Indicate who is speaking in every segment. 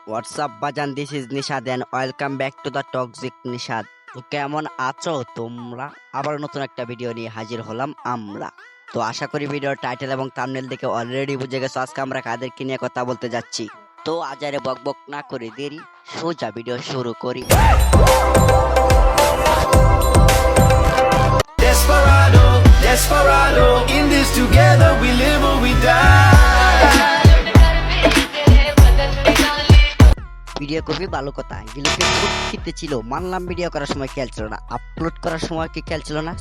Speaker 1: WhatsApp বাজান, this is Nishad and welcome back to the toxic Nishad. তো কেমন আছো তোমরা? আবার নতুন একটা ভিডিও নিয়ে হাজির হলাম আমরা। তো আশা করি ভিডিওর টাইটেল এবং থাম্বনেল দেখে অলরেডি বুঝে গেছো আজকে আমরা কাদেরকে নিয়ে কথা বলতে যাচ্ছি। তো আজারে বকবক না করে দেরি, সোজা ভিডিও শুরু করি।
Speaker 2: Desperado, desperado, in this together we live or we die.
Speaker 1: Video করবি ভালো কথা, এগুলোকে ফুটকিতে ছিল, মানলাম ভিডিও করার সময় খেয়াল ছিল না, আপলোড করার সময় কি খেয়াল ছিল না?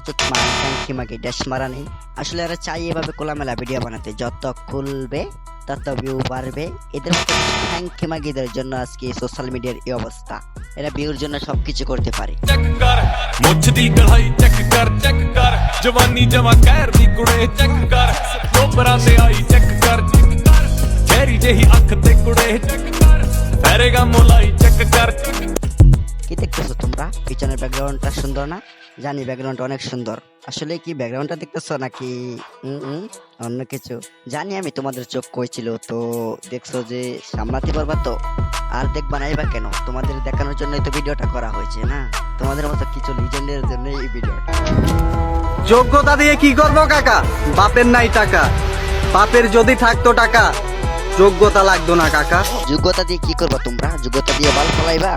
Speaker 1: মাকে ড্যাশ মারা নেই। আসলে এরা চাই এভাবে খোলামেলা ভিডিও বানাতে, যত খুলবে তত ভিউ বাড়বে। এদের মতো খিমাগিদের জন্য আজকে সোশ্যাল মিডিয়ার এই অবস্থা। এরা ভিউর জন্য সবকিছু করতে পারে।
Speaker 3: चेक कर मुझ दी कढ़ाई चेक कर जवानी जमा कैर दी कुड़े चेक कर कोपरा ते आई चेक कर चेरी जेही अख ते कुड़े चेक कर फेरेगा मोलाई चेक कर।
Speaker 1: কি দেখতেছো তোমরা? পিছনের ব্যাকগ্রাউন্ডটা সুন্দর না? জানি ব্যাকগ্রাউন্ডটা অনেক সুন্দর। আসলে কি ব্যাকগ্রাউন্ডটা দেখতেছো নাকি অন্য কিছু? জানি আমি, তোমাদের চোখ কইছিল তো দেখছো যে সামলাতে পারবা তো, আর দেখবা নাই বা কেন? তোমাদের দেখানোর জন্যই তো ভিডিওটা করা হয়েছে না? তোমাদের মতো কিছু লিজেন্ডের জন্য এই ভিডিওটা।
Speaker 4: যোগ্যতা দিয়ে কি করবো কাকা? বাপের নাই টাকা, বাপের যদি থাকতো টাকা যোগ্যতা লাগতো না কাকা।
Speaker 1: যোগ্যতা দিয়ে কি করবা তোমরা? যোগ্যতা দিয়ে বাল ফলাইবা?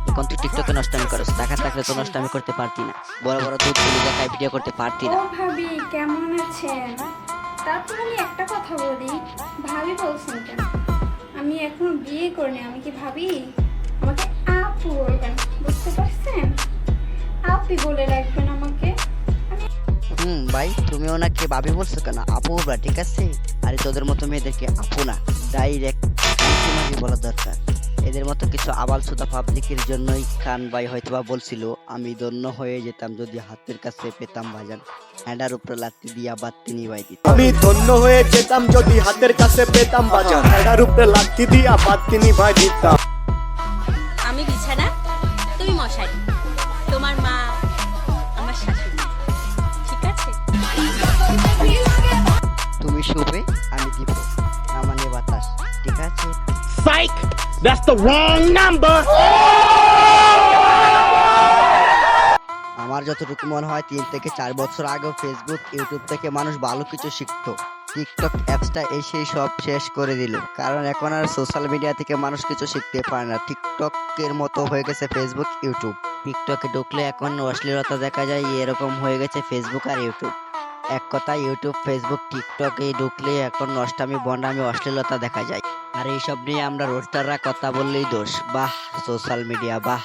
Speaker 1: এখন তুই টিকটকে নষ্টামি করছ, টাকা থাকলে তো নষ্টামি করতে পারতি না, বড় বড় দুধ তুলে দেখায় ভিডিও করতে পারতি না।
Speaker 5: ও ভাবি কেমন আছেন? তারপর আমি একটা কথা বলি, ভাবি বলছেন কেন? আমি এখনো বিয়ে করিনি, আমি কি ভাবি? আমাকে আপু বলবেন, বুঝতে পারছেন? আপি বলে রাখবেন আমাকে।
Speaker 1: ভাই, তুমি ওনাকে ভাবি বলছো কেন? আপু বলবা, ঠিক আছে? আরে তোদের মতো মেয়েদেরকে আপু না, ডাইরেক্ট বলা দরকার। এদের মতো কিছু আবাল সুদা পাবলিকের জন্যই খান ভাই হয়তোবা বলছিল, আমি ধন্য হয়ে যেতাম যদি হাতের কাছে পেতাম ভাজান, হ্যান্ডার উপরে লাত্তি দিয়া বাত্তি নিবাই দিত।
Speaker 4: আমি ধন্য হয়ে যেতাম যদি হাতের কাছে পেতাম বাজার, এটার উপরে লাঠি দিয়া বাতি নিভাই দিতাম।
Speaker 6: আমি বিছানা, তুমি মশারি, তোমার মা আমার শাশুড়ি, ঠিক আছে?
Speaker 1: তুমি শুবে, আমি দিব, না মানে বাতাস, ঠিক আছে?
Speaker 7: Psych! That's the wrong number!
Speaker 1: আমার যতটুকু মনে হয় 3 থেকে 4 বছর আগে ফেসবুক ইউটিউব থেকে মানুষ ভালো কিছু শিখতো। টিকটক অ্যাপসটা এসেই সব শেষ করে দিল, কারণ এখন আর সোশ্যাল মিডিয়া থেকে মানুষ কিছু শিখতে পারে না। টিকটকের মতো হয়ে গেছে ফেসবুক ইউটিউব। টিকটকে ঢুকলে এখন অশ্লীলতা দেখা যায়, এরকম হয়ে গেছে ফেসবুক আর ইউটিউব। এক কথা, ইউটিউব ফেসবুক টিকটকে ঢুকলে এখন নষ্টামি বন্ডামি অশ্লীলতা দেখা যায়। আর এইসব নিয়ে আমরা রোস্টাররা কথা বললেই দোষ। বাহ সোশ্যাল মিডিয়া, বাহ!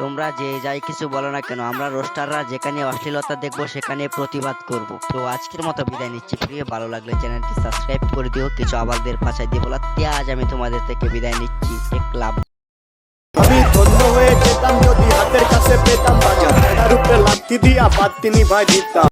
Speaker 1: তোমরা যে যাই কিছু বলো না কেন, আমরা রোস্টাররা যেখানে অশ্লীলতা দেখবো সেখানে প্রতিবাদ করব। তো আজকের মতো বিদায় নিচ্ছি। প্রিয় ভালো লাগলে চ্যানেলটি সাবস্ক্রাইব করে দিও। কিছু আবালদের পাশায় দিয়ে বলাতে আজ আমি তোমাদের থেকে বিদায় নিচ্ছি। এক লাভ।
Speaker 4: আমি ধন্য হয়ে যেতাম যদি হাতের কাছে পেতাম বাজার, এটার উপরে লাঠি দিয়া বাতি নিভাই দিতাম।